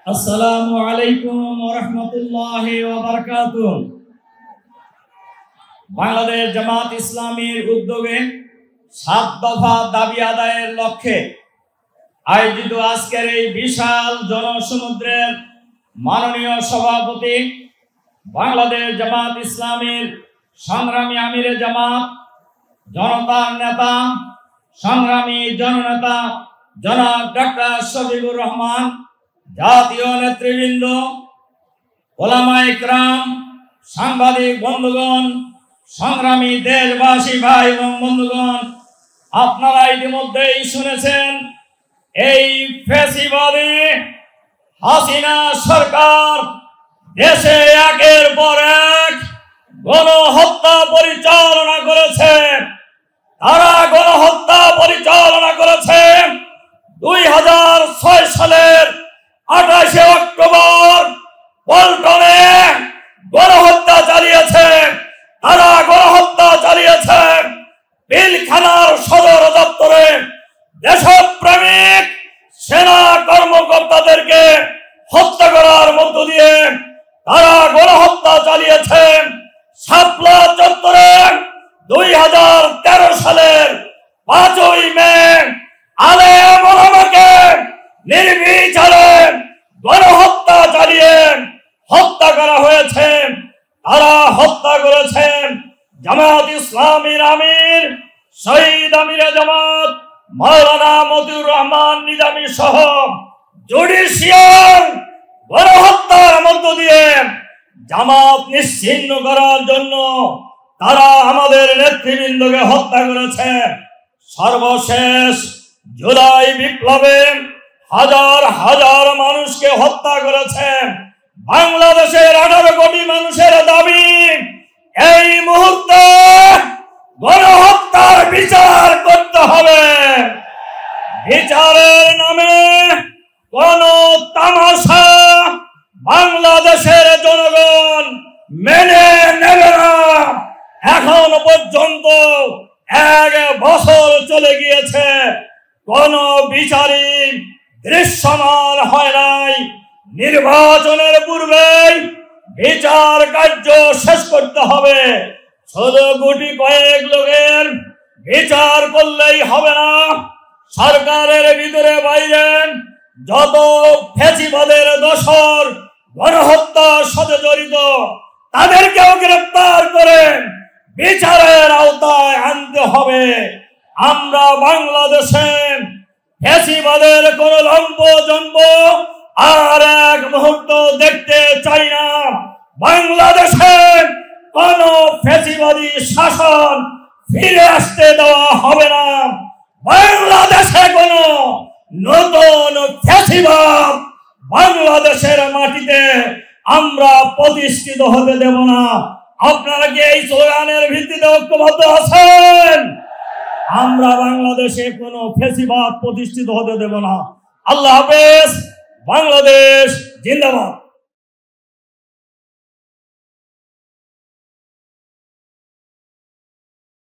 আসসালামু আলাইকুম ওয়া রাহমাতুল্লাহি ওয়া বারাকাতুহু। বাংলাদেশ জামাত ইসলামীর উদ্যোগে 7 দফা দাবি আদায়ের লক্ষ্যে আয়োজিত আজকের এই বিশাল জনসমুদ্রের মাননীয় সভাপতি বাংলাদেশ জামাত ইসলামীর সংগ্রামী আমিরে জামাত, জনতার নেতা, সংগ্রামী জননেতা জনাব ডক্টর শফিকুর রহমান, জাতীয় নেতৃবৃন্দ, ওলামায়ে কেরাম, সাংবাদিক বন্ধুগণ, সংগ্রামী দেশবাসী ভাই এবং বন্ধুগণ, আপনারা ইতিমধ্যেই শুনেছেন এই ফ্যাসিবাদী হাসিনা সরকার দেশে একের পর এক গণহত্যা পরিচালনা করেছে। তারা গণহত্যা পরিচালনা করেছে 2006 সালের 28 অক্টোবর পল্টনে গণহত্যা চালিয়েছে। তারা গণহত্যা চালিয়েছে পিলখানার সদর দপ্তরে দেশপ্রেমিক সেনা কর্মকর্তাদেরকে হত্যা করার মধ্য দিয়ে তারা গণহত্যা চালিয়েছে। শাপলা চত্বরে 2013 সালের 5ই মে আলেম ওলামাকে নির্বিচারে গণহত্যা চালিয়ে হত্যা করা হয়েছে। তারা হত্যা করেছেন জামাত ইসলামীর আমির শহীদ আমিরে জামাত মাওলানা মতিউর রহমান নিজামী সহ জুডিশিয়াল গণহত্যার মধ্য দিয়ে জামাত নিশ্চিহ্ন করার জন্য তারা আমাদের নেতৃবৃন্দকে হত্যা করেছে। সর্বশেষ জুলাই বিপ্লবে হাজার হাজার মানুষকে হত্যা করেছে। বাংলাদেশের 18 কোটি মানুষের দাবি এই মুহূর্তে গণহত্যার বিচার করতে হবে। বিচারের নামে কোন তামাশা বাংলাদেশের জনগণ মেনে নেবে না। এখন পর্যন্ত 1 বছর চলে গিয়েছে, কোন বিচারই দৃশ্যমান হয় নাই। নির্বাচনের পূর্বেই বিচার কার্য শেষ করতে হবে। শুধু গুটি কয়েক লোকের বিচার করলেই হবে না। সরকারের ভিতরে বাইরে যত ফ্যাসিবাদের দোসর গণহত্যার সাথে জড়িত তাদেরকেও গ্রেফতার করে বিচারের আওতায় আনতে হবে। আমরা বাংলাদেশে ফ্যাসিবাদের কোন লম্ব জম্ব আর এক মুহূর্ত দেখতে চাই না। বাংলাদেশে কোন ফ্যাসিবাদী শাসন ফিরে আসতে দেওয়া হবে না। বাংলাদেশে কোন নতুন ফ্যাসিবাদ বাংলাদেশের মাটিতে আমরা প্রতিষ্ঠিত হতে দেব না। আপনারা কি এই স্লোগানের ভিত্তিতে ঐক্যবদ্ধ আছেন? আমরা বাংলাদেশে কোনো ফ্যাসিবাদ প্রতিষ্ঠিত হতে দেব না। আল্লাহ হাফেজ। বাংলাদেশ জিন্দাবাদ।